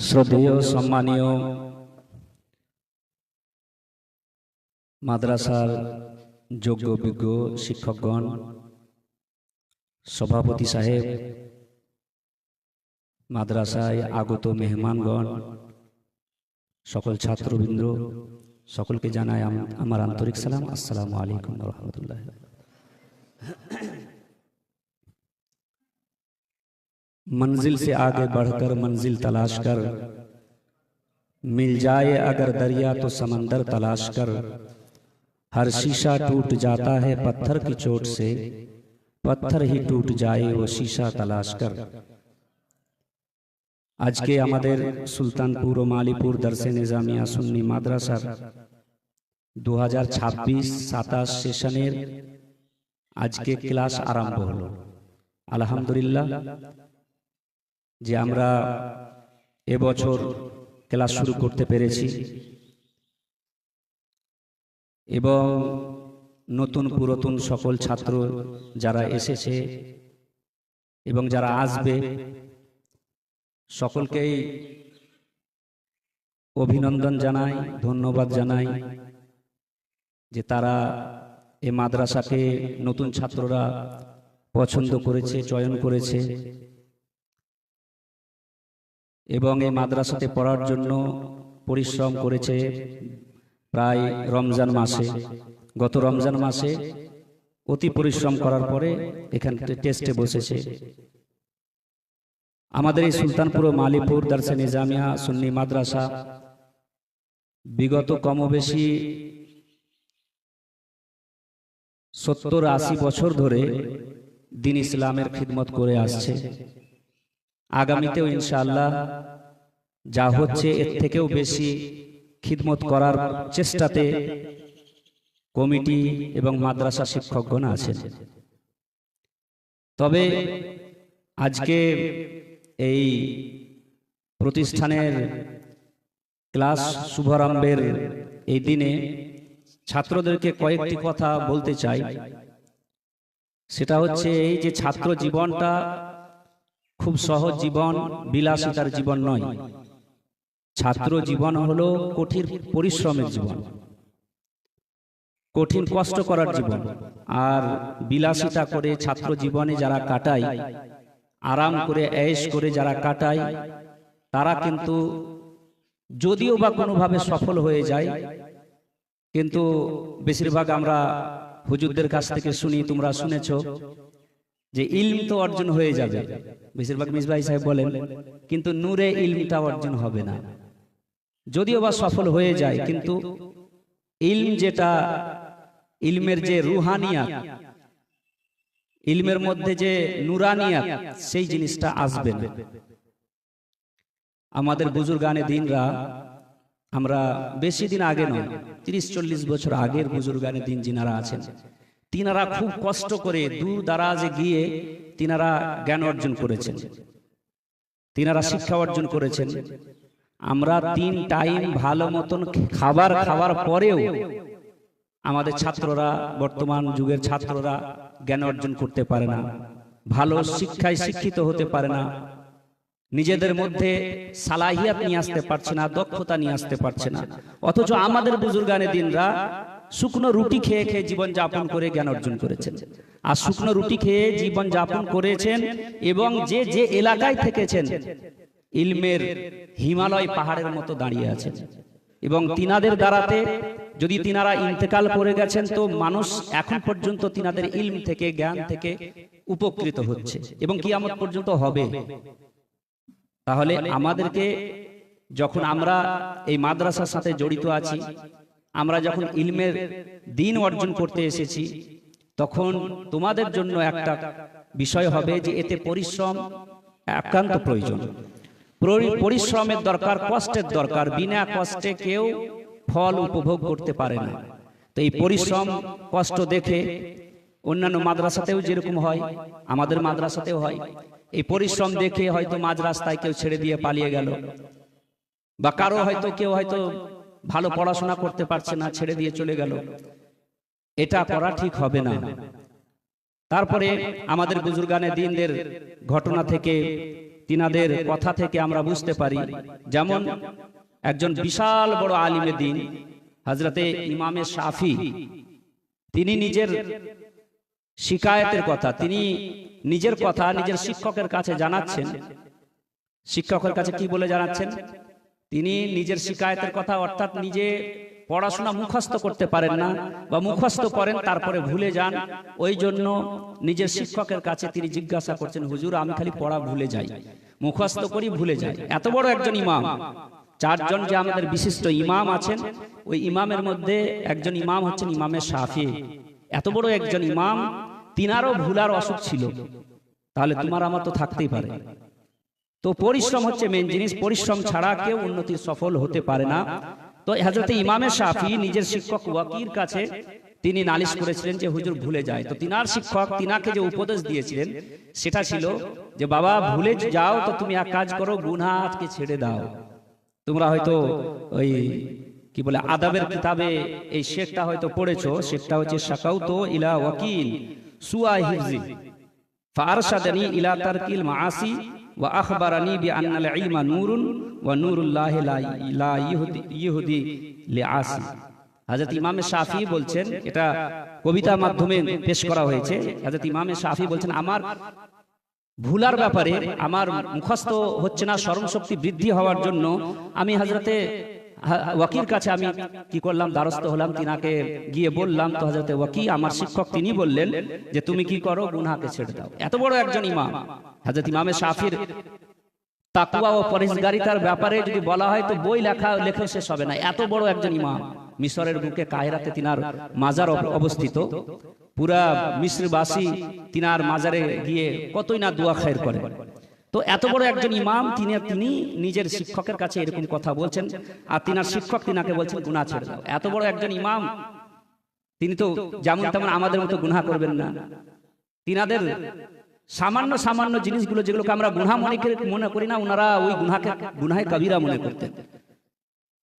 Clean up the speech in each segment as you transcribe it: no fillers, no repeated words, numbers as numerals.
শ্রদ্ধেয় সম্মানীয় মাদ্রাসার যোগ্য বিজ্ঞ শিক্ষকগণ, সভাপতি সাহেব, মাদ্রাসায় আগত মেহমানগণ, সকল ছাত্রবৃন্দ, সকলকে জানাই আমার আন্তরিক সালাম। আসসালামু আলাইকুম ওয়া রাহমাতুল্লাহ। मंजिल से आगे बढ़कर मंजिल तलाश कर, मिल जाए अगर दरिया तो समंदर तलाश कर, हर शीशा टूट जाता है पत्थर की चोट से, पत्थर ही टूट जाए वो शीशा तलाश कर। आज के आमादेर सुल्तानपुर ও মালিপুর দরসে নিজামিয়া সুন্নি মাদ্রাসার 2026-27 সেশনের আজকে ক্লাস আরম্ভ হলো। আলহামদুলিল্লাহ যে আমরা এবছর ক্লাস শুরু করতে পেরেছি এবং নতুন পুরাতন সকল ছাত্র যারা এসেছে এবং যারা আসবে সকলকেই অভিনন্দন জানাই, ধন্যবাদ জানাই যে তারা এই মাদ্রাসাকে নতুন ছাত্ররা পছন্দ করেছে, চয়ন করেছে এবং এই মাদ্রাসাতে পড়ার জন্য পরিশ্রম করেছে। প্রায় রমজান মাসে, গত রমজান মাসে অতি পরিশ্রম করার পরে এখানে টেস্টে বসেছে। আমাদের এই সুলতানপুর ও মালিপুর দরসে নিজামিয়া সুন্নি মাদ্রাসা বিগত কমবেশি 70-80 বছর ধরে দ্বীন ইসলামের খিদমত করে আসছে। আগামীতেও ইনশাআল্লাহ যা হচ্ছে এর থেকেও বেশি খিদমত করার চেষ্টাতে কমিটি এবং মাদ্রাসা শিক্ষকগণ আছেন। তবে আজকে এই প্রতিষ্ঠানের ক্লাস শুভারম্ভের এই দিনে ছাত্রদেরকে কয়েকটি কথা বলতে চাই। সেটা হচ্ছে এই যে ছাত্র জীবনটা খুব সহজ জীবন, বিলাসিতার জীবন নয়। ছাত্র জীবন হলো কঠিন পরিশ্রমের জীবন, কঠিন কষ্ট করার জীবন। আর বিলাসিতা করে ছাত্র জীবনে যারা কাটায়, আরাম করে ऐश করে যারা কাটায়, তারা কিন্তু যদিও বা কোনোভাবে সফল হয়ে যায়, কিন্তু বেশিরভাগ আমরা হুজুরদের কাছ থেকে শুনি, তোমরা শুনেছো যে ইলম তো অর্জন হয়ে যাবে, বেশিরভাগ মিসবাই সাহেব বলেন, কিন্তু নূরে ইলমটা অর্জন হবে না। যদিও বা সফল হয়ে যায়, কিন্তু ইলম যেটা, ইলমের যে রুহানিয়াত, ইলমের মধ্যে যে নুরানিয়াত, সেই জিনিসটা আসবে না। আমাদের বুজুর্গানে দিনরা, আমরা বেশি দিন আগে নয়, 30-40 বছর আগের বুজুর্গানে দিন যিনারা আছেন, তিনারা খুব কষ্ট করে দূর দারাজে গিয়ে তিনারা জ্ঞান অর্জন করেছেন, তিনারা শিক্ষা অর্জন করেছেন। আমরা 3 টাইম ভালো মতন খাবার খাওয়ার পরেও আমাদের ছাত্ররা, বর্তমান যুগের ছাত্ররা জ্ঞান অর্জন করতে পারে না, ভালো শিক্ষায় শিক্ষিত হতে পারে না, নিজেদের মধ্যে সালাহিয়াত নিয়ে আসতে পারছে না, দক্ষতা নিয়ে আসতে পারছে না। অথচ আমাদের বুজুর্গানে দিনরা শুকনো রুটি খেয়ে খেয়ে জীবন যাপন করে জ্ঞান অর্জন করেছেন। আর শুকনো রুটি খেয়ে জীবন যাপন করেছেন এবং যে যে এলাকায় থেকেছেন ইলমের হিমালয় পাহাড়ের মতো দাঁড়িয়ে আছেন। এবং তিনাদের দ্বারাতে যদি তিনারা ইন্তেকাল করে গেছেন, তো মানুষ এখন পর্যন্ত তিনাদের ইলম থেকে, জ্ঞান থেকে উপকৃত হচ্ছে এবং কিয়ামত পর্যন্ত হবে। তাহলে আমাদেরকে, যখন আমরা এই মাদ্রাসার সাথে জড়িত আছি, আমরা যখন ইলমের দ্বীন অর্জন করতে এসেছি, তখন তোমাদের জন্য একটা বিষয় হবে যে এতে পরিশ্রম একান্ত প্রয়োজন। পরিশ্রমের দরকার, কষ্টের দরকার। বিনা কষ্টে কেউ ফল উপভোগ করতে পারে না। তো এই পরিশ্রম, কষ্ট দেখে অন্যান্য মাদ্রাসাতেও যেরকম হয়, আমাদের মাদ্রাসাতেও হয়। এই পরিশ্রম দেখে হয়তো মাঝ রাস্তায় কেউ ছেড়ে দিয়ে পালিয়ে গেল, বা কারো হয়তো কেউ হয়তো ভালো পড়াশোনা করতে পারছে না, ছেড়ে দিয়ে চলে গেল। এটা করা ঠিক হবে না। তারপরে আমাদের বুজুর্গানে দিনদের ঘটনা থেকে তিনাদের কথা থেকে আমরা বুঝতে পারি। যেমন একজন বিশাল বড় আলিমে দ্বীন হযরতে ইমামে শাফি, তিনি নিজের শিকায়েতের কথা, তিনি নিজের কথা নিজের শিক্ষকের কাছে জানাচ্ছেন। শিক্ষকের কাছে কি বলে জানাচ্ছেন? তিনি নিজের শিকায়েতের কথা, অর্থাৎ নিজে পড়াশোনা মুখস্থ করতে পারেন না বা মুখস্থ করেন তারপরে ভুলে যান, ওই জন্য নিজের শিক্ষকের কাছে তিনি জিজ্ঞাসা করছেন, হুজুর আমি খালি পড়া ভুলে যাই, মুখস্থ করি ভুলে যাই। এত বড় একজন ইমাম, চারজন যে আমাদের বিশিষ্ট ইমাম আছেন, ওই ইমামের মধ্যে একজন ইমাম হচ্ছেন ইমামে শাফি। এত বড় একজন ইমাম, তিনারও ভুলার অসুখ ছিল, তাহলে তোমার আমার তো থাকতেই পারে। তো পরিশ্রম হচ্ছে মেন জিনিস, পরিশ্রম ছাড়া কেউ উন্নতির সফল হতে পারে না। তো হযরত ইমামে শাফি নিজের শিক্ষক ওয়াকির কাছে তিনি নালিশ করেছিলেন যে হুজুর ভুলে যায়। তো তিনার শিক্ষক তিনাকে যে উপদেশ দিয়েছিলেন সেটা ছিল যে বাবা ভুলে যাও তো তুমি এক কাজ করো, গুনাহকে ছেড়ে দাও। তোমরা হয়তো ওই কি বলে আদাবের কিতাবে এই শেখটা হয়তো পড়েছো, শেখটা হচ্ছে শাকাউতু ইলা ওয়াকিল সুআ হিফজি ফারশাদানি ইলা তারকিল মাআসি ওয়া আখবারানি বিআন্নাল ইলমা নূরুন ওয়া নূরুল্লাহি লা ইহুদি লিআসি। হযরত ইমামে শাফি বলছেন, এটা কবিতার মাধ্যমে পেশ করা হয়েছে। হযরত ইমামে শাফি বলছেন আমার ভুলার ব্যাপারে আমার মুখস্থ হচ্ছে না, স্মরণশক্তি বৃদ্ধি হওয়ার জন্য আমি হযরতে ওয়াকির কাছে আমি কি করলাম, দ্বারস্থ হলাম, তিনাকে গিয়ে বললাম। তো হযরতে ওয়াকি আমার শিক্ষক তিনি বললেন যে তুমি কি করো, গুনাহকে ছেড়ে দাও। এত বড় একজন ইমাম, হযরত ইমামে শাফির তাকওয়া ও পরহেজগারিতার ব্যাপারে যদি বলা হয় তো বই লেখা শেষ হবে না। এত বড় একজন ইমাম, মিশরের বুকে কায়রাতে তিনার মাজার অবস্থিত। পুরা মিশরবাসী তিনার মাজারে গিয়ে কতই না দোয়া খায়ের করে। তো এত বড় একজন ইমাম, তিনি নিজের শিক্ষকের কাছে এরকম কথা বলছেন, আর তিনার শিক্ষক তিনাকে বলছেন গুনাহ ছেড়ে দাও। এত বড় একজন ইমাম, তিনি তো যেমন তেমন আমাদের মতো গুনাহ করবেন না। তিনাদের সামান্য সামান্য জিনিসগুলো যেগুলোকে আমরা গুনাহ মনে করি না, ওনারা ওই গুনাহে কবিরা মনে করতেন।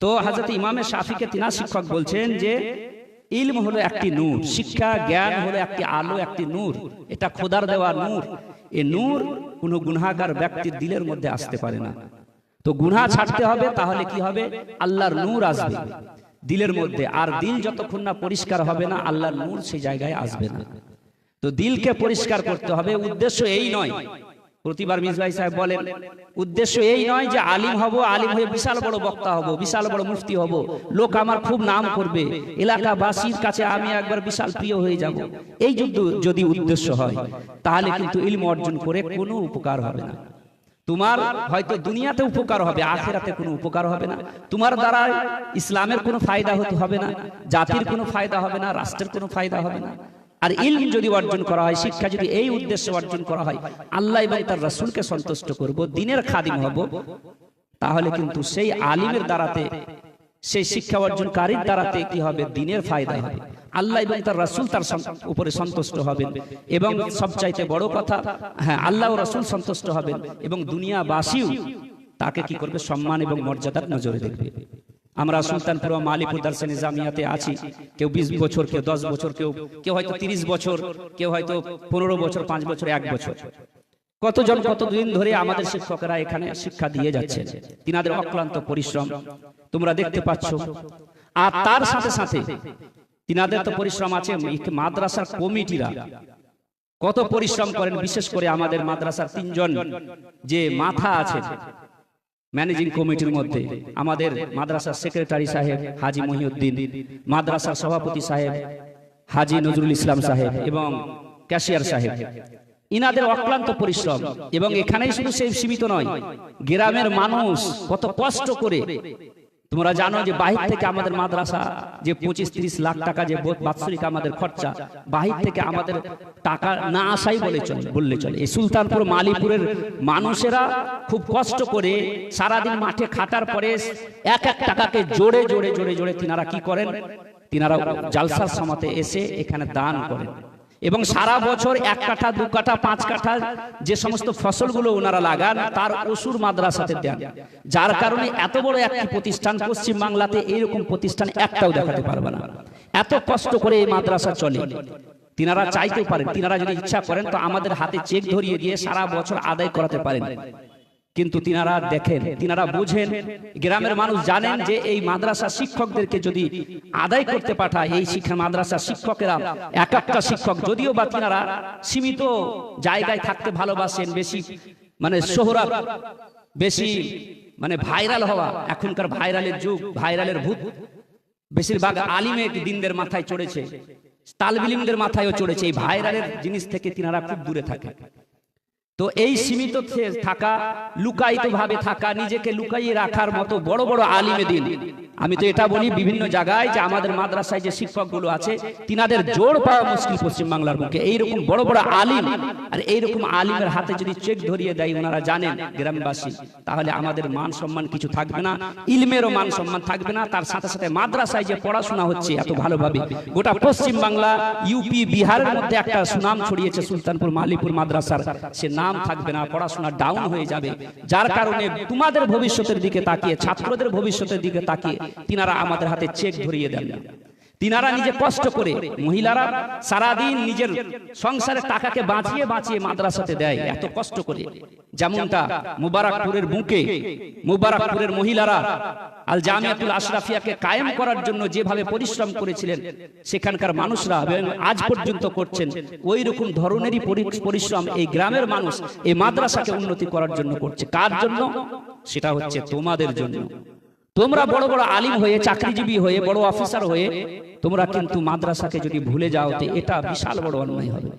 তো হযরত ইমামে শাফিকে তিনার শিক্ষক বলছেন যে ইলম হলো একটি নূর, শিক্ষা জ্ঞান হলো একটি আলো, একটি নূর, এটা খোদার দেওয়া নূর। এই নূর কোনো গুনাহগার ব্যক্তির দিলের মধ্যে আসতে পারে না। তো গুনাহ ছাড়তে হবে, তাহলে কি হবে, আল্লাহর নূর আসবে দিলের মধ্যে। আর দিল যতক্ষণ না পরিষ্কার হবে না, আল্লাহর নূর সেই জায়গায় আসবে না। তো দিলকে পরিষ্কার করতে হবে। উদ্দেশ্য এই নয়, প্রতিবার মিসবাই সাহেব বলেন, উদ্দেশ্য এই নয় যে আলিম হব, আলিম হয়ে বিশাল বড় বক্তা হব, বিশাল বড় মুফতি হব, লোক আমার খুব নাম করবে, এলাকাবাসীর কাছে আমি একবার বিশাল প্রিয় হয়ে যাব। এই যদি উদ্দেশ্য হয়, তাহলে কিন্তু ইলম অর্জন করে কোনো উপকার হবে না। তোমার হয়তো দুনিয়াতে উপকার হবে, আখিরাতে কোনো উপকার হবে না। তোমার দ্বারা ইসলামের কোনো ফায়দা হতে হবে না, জাতির কোনো ফায়দা হবে না, রাষ্ট্রের কোনো ফায়দা হবে না। আর ইলম যদি অর্জন করা হয়, শিক্ষা যদি এই উদ্দেশ্যে অর্জন করা হয়, আল্লাহ এবং তার রাসূলকে সন্তুষ্ট করব, দ্বীনের খাদিম হব, তাহলে কিন্তু সেই আলিমের দ্বারাতে, সেই শিক্ষা অর্জনকারীর দ্বারাতে কি হবে, দ্বীনের ফায়দা হবে, আল্লাহ এবং তার রাসূল তার উপরে সন্তুষ্ট হবেন। এবং সবচাইতে বড় কথা, হ্যাঁ, আল্লাহ ও রাসূল সন্তুষ্ট হবেন এবং দুনিয়াবাসীও তাকে কি করবে, সম্মান এবং মর্যাদার নজরে দেখবে। আমরা সুলতানপুর মালিপুর দারসে নিজামিয়াতে আছি, কেউ 20 বছর, কেউ 10 বছর, কেউ হয়তো 30 বছর, কেউ হয়তো 15 বছর, 5 বছর, 1 বছর। কতজন কতদিন ধরে আমাদের শিক্ষকেরা এখানে শিক্ষা দিয়ে যাচ্ছে, তিনাদের অক্লান্ত পরিশ্রম তোমরা দেখতে পাচ্ছ। আর তার সাথে সাথে তিনাদের তো পরিশ্রম আছে, মাদ্রাসার কমিটিরা কত পরিশ্রম করেন। বিশেষ করে আমাদের মাদ্রাসার 3 জন যে মাথা আছে ম্যানেজিং কমিটির মধ্যে, আমাদের মাদ্রাসার সেক্রেটারি সাহেব হাজী মহিউদ্দিন, মাদ্রাসার সভাপতি সাহেব হাজী নজরুল ইসলাম সাহেব এবং ক্যাশিয়ার সাহেব, ইনাদের অক্লান্ত পরিশ্রম। এবং এখানেই শুধু সেই সীমিত নয়, গ্রামের মানুষ কত কষ্ট করে, তোমরা জানো যে বাহির থেকে আমাদের মাদ্রাসা যে 25-30 লাখ টাকা যে বাৎসরিক আমাদের খরচা, বাহির থেকে আমাদের টাকা না আসাই বললে চলে। এই সুলতানপুর মালিপুরের মানুষেরা খুব কষ্ট করে সারাদিন মাঠে খাটার পরে এক টাকাকে জোড়ে জোড়ে জোড়ে জোড়ে তিনারা কি করেন, তিনারা জালসার সময়তে এসে এখানে দান করেন। এবং সারা বছর 1 কাঠা 2 কাঠা 5 কাঠা যে সমস্ত ফসলগুলো ওনারা লাগান, তার ওসুর মাদ্রাসাতে দেন। যার কারণে এত বড় একটি প্রতিষ্ঠান, পশ্চিম বাংলাতে এইরকম প্রতিষ্ঠান একটাও দেখাতে পারবে না। এত কষ্ট করে এই মাদ্রাসা চলে। তিনারা চাইতে পারেন, তিনারা যদি ইচ্ছা করেন তো আমাদের হাতে চেক ধরিয়ে দিয়ে সারা বছর আদায় করাতে পারেন। কিন্তু তিনারা দেখেন, তিনারা বুঝেন, গ্রামের মানুষ জানেন যে এই মাদ্রাসা শিক্ষকদেরকে যদি আদায় করতে পাঠায়, এই শিক্ষা মাদ্রাসা শিক্ষকেরা এক একটা শিক্ষক, যদিও বা তিনারা সীমিত জায়গায় থাকতে ভালোবাসেন, বেশি মানে শোহরাত, বেশি মানে ভাইরাল হওয়া, এখনকার ভাইরালের যুগ, ভাইরালের ভূত বেশিরভাগ আলিমে দিনদের মাথায় চড়েছে, তালবিলিমদের মাথায়ও চড়েছে। এই ভাইরালের জিনিস থেকে তিনারা খুব দূরে থাকে। তো এই সীমিত থাকা, লুকায়িত ভাবে থাকা, নিজেকে লুকাইয়ে রাখার মতো বড় বড় আলিমে দিন, আমি তো এটা বলি বিভিন্ন জায়গায় যে আমাদের মাদ্রাসায় যে শিক্ষকগুলো আছে তিনাদের জোড় পাওয়া মুশকিল পশ্চিমবাংলার মুখে। এইরকম বড় বড় আলিম আর এইরকম আলিমের হাতে যদি চেক ধরিয়ে দেয়, ওনারা জানেন গ্রামবাসী, তাহলে আমাদের মান সম্মান কিছু থাকবে না, ইলমেরও মান সম্মান থাকবে না। তার সাথে সাথে মাদ্রাসায় যে পড়াশোনা হচ্ছে এত ভালোভাবে, গোটা পশ্চিমবাংলা, ইউপি, বিহারের মধ্যে একটা সুনাম ছড়িয়েছে সুলতানপুর মালিপুর মাদ্রাসার, সে নাম থাকবে না, পড়াশোনা ডাউন হয়ে যাবে। যার কারণে তোমাদের ভবিষ্যতের দিকে তাকিয়ে, ছাত্রদের ভবিষ্যতের দিকে তাকিয়ে তিনারা আমাদের হাতে চেক ধরিয়ে দেন। তিনারা নিজে কষ্ট করে, মহিলারা সারাদিন নিজের সংসারের টাকাকে বাঁচিয়ে বাঁচিয়ে মাদ্রাসাতে দেয়, এত কষ্ট করে। যেমনটা মুবারকপুরের বুকে মুবারকপুরের মহিলারা আল জামিয়াতুল আশরাফিয়াকে কায়েম করার জন্য যেভাবে পরিশ্রম করেছিলেন, সেখানকার মানুষরা আজ পর্যন্ত করছেন, ওই রকম ধরনেরই পরিশ্রম এই গ্রামের মানুষ এই মাদ্রাসাকে উন্নতি করার জন্য করছে। কার জন্য? সেটা হচ্ছে তোমাদের জন্য। তোমরা বড় বড় আলিম হয়ে, চাকরিজীবী হয়ে, বড় অফিসার হয়ে তোমরা কিন্তু মাদ্রাসাকে যদি ভুলে যাও, তো এটা বিশাল বড় অন্যায় হবে।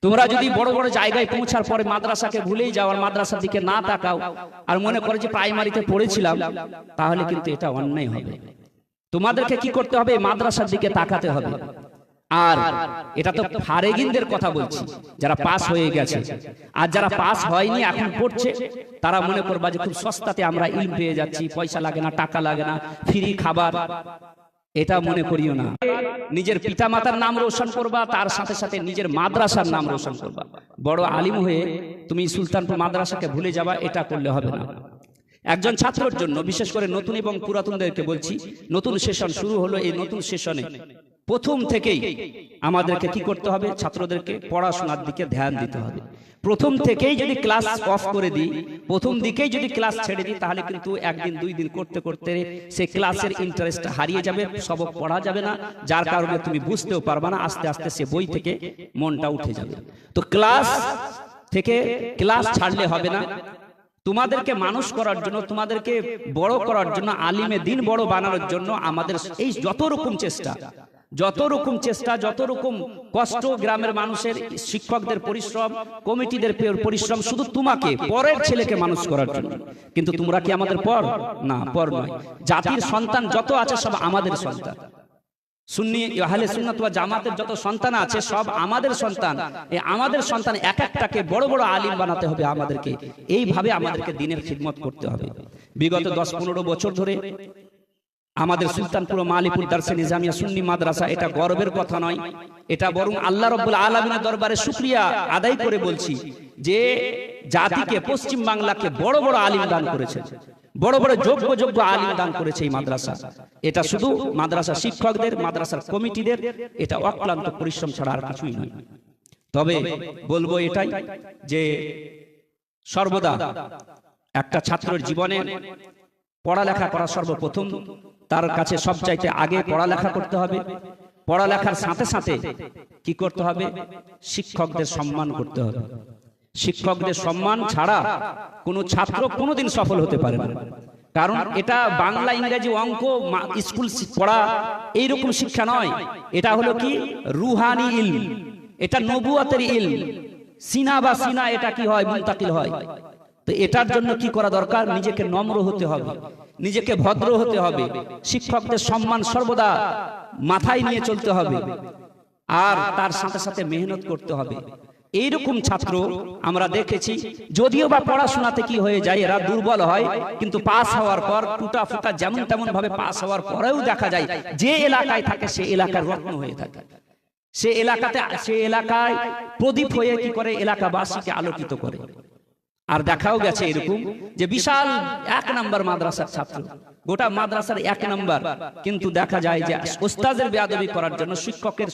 তোমরা যদি বড় বড় জায়গায় পৌঁছার পরে মাদ্রাসাকে ভুলেই যাও, আর মাদ্রাসার দিকে না তাকাও, আর মনে করে যে প্রাইমারিতে পড়েছিলাম, তাহলে কিন্তু এটা অন্যায় হবে। তোমাদেরকে কি করতে হবে? মাদ্রাসার দিকে তাকাতে হবে। আর এটা তো ফারেগিনদের কথা বলছি, যারা পাস হয়ে গেছে। আর যারা পাস হয়নি, এখন পড়ছে, তারা মনে করবা যে খুব সস্তাতে আমরা ইলম পেয়ে যাচ্ছি, পয়সা লাগে না, টাকা লাগে না, ফ্রি খাবার। এটা মনে করিও না। নিজের পিতা মাতার নাম রোশন করবা, তার সাথে সাথে নিজের মাদ্রাসার নাম রোশন করবা। বড় আলিম হয়ে তুমি সুলতানপুর মাদ্রাসাকে ভুলে যাবা, এটা করলে হবে না। একজন ছাত্রের জন্য, বিশেষ করে নতুন এবং পুরাতনদেরকে বলছি, নতুন সেশন শুরু হলো, এই নতুন সেশনে প্রথম থেকেই আমাদেরকে কি করতে হবে? ছাত্রদেরকে পড়াশোনার দিকে ধ্যান দিতে হবে। প্রথম থেকেই যদি ক্লাস অফ করে দিই, প্রথম দিকেই যদি ক্লাস ছেড়ে দিই, তাহলে কিন্তু একদিন দুই দিন করতে করতে সেই ক্লাসের ইন্টারেস্ট হারিয়ে যাবে, সবক পড়া যাবে না, যার কারণে তুমি বুঝতেও পারবা না, আস্তে আস্তে সে বই থেকে মনটা উঠে যাবে। তো ক্লাস থেকে ক্লাস ছাড়লে হবে না। তোমাদেরকে মানুষ করার জন্য, তোমাদেরকে বড় করার জন্য, আলিমে দিন বড় বানানোর জন্য আমাদের এই যত রকম চেষ্টা, যত রকম কষ্ট, গ্রামের মানুষের, শিক্ষকদের পরিশ্রম, কমিটিদের পরিশ্রম, শুধু তোমাকে, পরের ছেলেকে মানুষ করার জন্য। কিন্তু তোমরা কি আমাদের পর? না, পর নয়। জাতির সন্তান যত আছে সব আমাদের সন্তান। সুন্নি আহলে সুন্নাত ওয়াল জামাতের যত সন্তান আছে সব আমাদের সন্তান। এই আমাদের সন্তান এক একটাকে বড় বড় আলিম বানাতে হবে আমাদেরকে। এইভাবে আমাদেরকে দ্বীনের খিদমত করতে হবে। বিগত 10-15 বছর ধরে আমাদের সুলতানপুর মালিপুর দারসে নিজামিয়া সুন্নি মাদ্রাসা, এটা গর্বের কথা নয়, এটা বরং আল্লাহ রাব্বুল আলামিনের দরবারে শুকরিয়া আদায় করে বলছি যে জাতিকে, পশ্চিম বাংলাকে বড় বড় আলিম দান করেছে, বড় বড় যোগ্য আলিম দান করেছে এই মাদ্রাসা। এটা শুধু মাদ্রাসা শিক্ষকদের, মাদ্রাসার কমিটিদের এটা অক্লান্ত পরিশ্রম ছাড়া আর কিছুই নয়। তবে বলবো এটাই যে সর্বদা একটা ছাত্রের জীবনে পড়ালেখা করা সর্বপ্রথম, তার কাছে সবচাইতে আগে পড়ালেখা করতে হবে। পড়ালেখার সাথে সাথে কি করতে হবে? শিক্ষকদের সম্মান করতে হবে। শিক্ষকদের সম্মান ছাড়া কোনো ছাত্র কোনোদিন সফল হতে পারে না। কারণ এটা বাংলা, ইংরেজি, অঙ্ক, স্কুল পড়া এইরকম শিক্ষা নয়। এটা হলো কি? রুহানি ইলম, এটা নবুয়তের ইলম। সিনা বা সিনা এটা কি হয়? মুনতাকিল হয়। তো এটার জন্য কি করা দরকার? নিজেকে নম্র হতে হবে, নিজেকে ভদ্র হতে হবে, শিক্ষকদের সম্মান সর্বদা মাথায় নিয়ে চলতে হবে, আর তার সাথে সাথে মেহনত করতে হবে। এইরকম ছাত্র আমরা দেখেছি, যদিও বা পড়াশোনাতে কি হয়ে যায়, এরা দুর্বল হয়, কিন্তু পাস হওয়ার পর টুটা ফুটা যেমন তেমন ভাবে পাস হওয়ার পরেও দেখা যায় যে এলাকায় থাকে সে এলাকার রত্ন হয়ে থাকে। সে এলাকায় প্রদীপ হয়ে কি করে? এলাকাবাসীকে আলোকিত করে। আর দেখাও গেছে এরকম যে বিশাল 1 নম্বর মাদ্রাসার ছাত্র, গোটা মাদ্রাসার 1 নম্বর, কিন্তু দেখা যায় যে ওস্তাদের বেয়াদবি করার জন্য, শিক্ষকের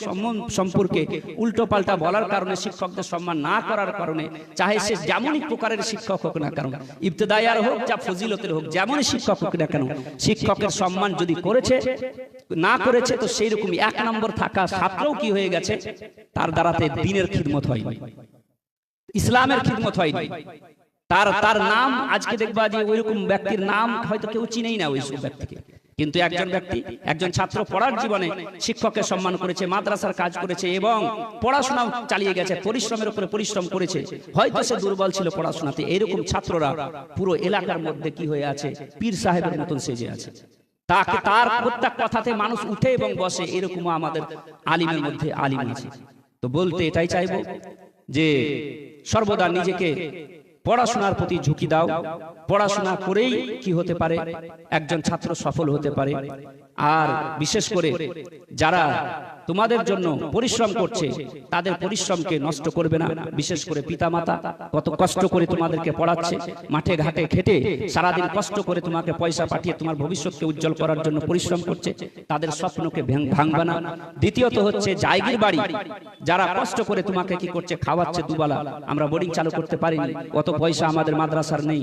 সম্পর্কে উল্টো পাল্টা বলার কারণে, শিক্ষকদের সম্মান না করার কারণে, চাহে সে যেমনই প্রকারের শিক্ষক হোক না কেন, ইবতেদাইয়ার হোক যা ফজিলতের হোক, যেমনই শিক্ষক হোক না কেন, শিক্ষকের সম্মান যদি করেছে না করেছে, তো সেই রকমই 1 নম্বর থাকা ছাত্রও কি হয়ে গেছে, তার দ্বারাতে দ্বীনের খিদমত হয়নি, ইসলামের খিদমত হয়নি। তার নাম আজকে দেখবা যে ওইরকম ব্যক্তির নাম হয়তো কেউ চিনেই না ওই সব ব্যক্তিকে, কিন্তু একজন ব্যক্তি, একজন ছাত্র পড়ার জীবনে শিক্ষকের সম্মান করেছে, মাদ্রাসার কাজ করেছে এবং পড়াশোনা চালিয়ে গেছে, পরিশ্রমের উপরে পরিশ্রম করেছে। হয়তো সে দুর্বল ছিল পড়াশোনাতে, এরকম ছাত্ররা পুরো এলাকার মধ্যে কি হয়ে আছে, পীর সাহেবের মতন সেজে আছে। তার প্রত্যেক কথাতে মানুষ উঠে এবং বসে, এরকম আমাদের আলিমের মধ্যে আলিম আছে। তো বলতে এটাই চাইবো যে সর্বদা নিজেকে পড়াশোনার প্রতি ঝুঁকি দাও। পড়াশোনা করেই কি হতে পারে, একজন ছাত্র সফল হতে পারে। আর বিশেষ করে যারা তোমাদের জন্য পরিশ্রম করছে, তাদের পরিশ্রমকে নষ্ট করবে না। বিশেষ করে পিতামাতা কত কষ্ট করে তোমাদেরকে পড়াচ্ছে, মাঠে ঘাটে খেটে সারাদিন কষ্ট করে তোমাকে পয়সা পাঠিয়ে তোমার ভবিষ্যৎকে উজ্জ্বল করার জন্য পরিশ্রম করছে, তাদের স্বপ্নকে ভাঙবে না। দ্বিতীয়ত হচ্ছে জায়গির বাড়ি, যারা কষ্ট করে তোমাকে কি করছে, খাওয়াচ্ছে দুবেলা। আমরা বোর্ডিং চালু করতে পারিনি, অত পয়সা আমাদের মাদ্রাসার নেই,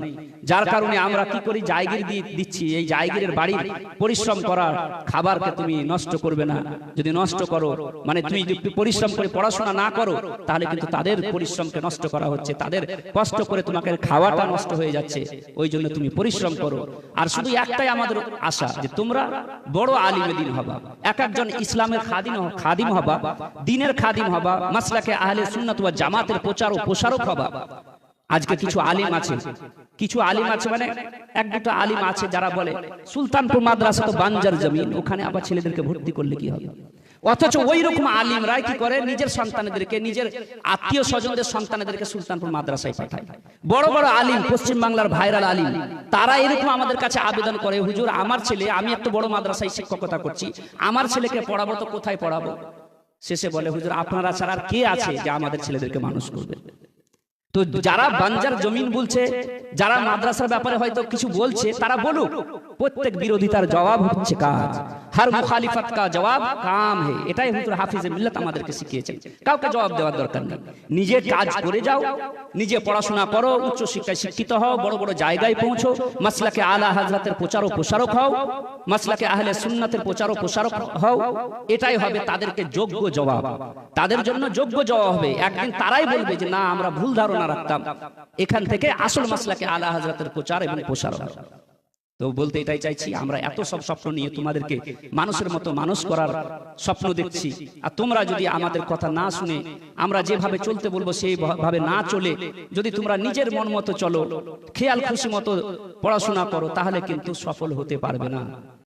যার কারণে আমরা কি করি, জায়গির দিচ্ছি। এই জায়গিরের বাড়ির পরিশ্রম করার খাবারকে তুমি নষ্ট করবে না। যদি নষ্ট করো, মানে তুমি যদি পরিশ্রম করে পড়াশোনা না করো, তাহলে কিন্তু তাদের পরিশ্রমকে নষ্ট করা হচ্ছে, তাদের কষ্ট করে তোমাকে খাওয়াটা নষ্ট হয়ে যাচ্ছে। ওই জন্য তুমি পরিশ্রম করো। আর শুধু একটাই আমাদের আশা, যে তোমরা বড় আলিমে দিন হবা, এক একজন ইসলামের খাদিম হবা, দ্বীনের খাদিম হবা, মাসলাকে আহলে সুন্নাত ওয়াল জামাতের প্রচার ও প্রসারক হবা। আজকে কিছু আলিম আছে, মানে এক দুটো আলিম আছে যারা বলে সুলতানপুর মাদ্রাসা তো বাঞ্জার জমিন, ওখানে আবার ছেলেদেরকে ভর্তি করলে কি হবে। অথচ ওই রকম আলিমরাই কি করে, নিজের সন্তানদেরকে, নিজের আত্মীয় স্বজনদের সন্তানদেরকে সুলতানপুর মাদ্রাসায় পাঠায়। বড় বড় আলিম, পশ্চিম বাংলার ভাইরাল আলিম, তারা এরকম আমাদের কাছে আবেদন করে, হুজুর আমার ছেলে, আমি একটা বড় মাদ্রাসায় শিক্ষকতা করছি, আমার ছেলেকে পড়াবো, তো কোথায় পড়াবো? শেষে বলে, হুজুর আপনারা ছাড়া আর কে আছে যে আমাদের ছেলেদেরকে মানুষ করবে? তো যারা বাঞ্জার জমিন বলছে, যারা মাদ্রাসার ব্যাপারে হয়তো কিছু বলছে, তারা বলুক। প্রত্যেক বিরোধিতার জবাব হচ্ছে কাজ, হর মুখালিফত কা জবাব কাম হে। এটাই হুজুর হাফিজে মিল্লাত আমাদেরকে শিখিয়েছেন। কাউকে জবাব দেওয়ার দরকার নেই, নিজে কাজ করে যাও, নিজে পড়াশোনা করো, উচ্চ শিক্ষায় শিক্ষিত হও, বড় বড় জায়গায় পৌঁছো, মাসলাকে আলা হযরতের প্রচার ও প্রসারক হও, মাসলাকে আহলে সুন্নাতের প্রচার ও প্রসারক হও। এটাই হবে তাদেরকে যোগ্য জবাব, তাদের জন্য যোগ্য জবাব হবে। একদিন তারাই বলবে যে না, আমরা ভুল ধারণা রাখতাম, এখান থেকে আসল মাসলাকে আলা হযরতের প্রচার এবং প্রসারক। তো বলতে এটাই চাইছি, আমরা এত সব স্বপ্ন নিয়ে তোমাদেরকে মানুষের মতো মানুষ করার স্বপ্ন দেখছি, আর তোমরা যদি আমাদের কথা না শুনে, আমরা যেভাবে চলতে বলবো সেইভাবে না চলে, যদি তোমরা নিজের মন মতো চলো, খেয়াল খুশি মতো পড়াশোনা করো, তাহলে কিন্তু সফল হতে পারবে না।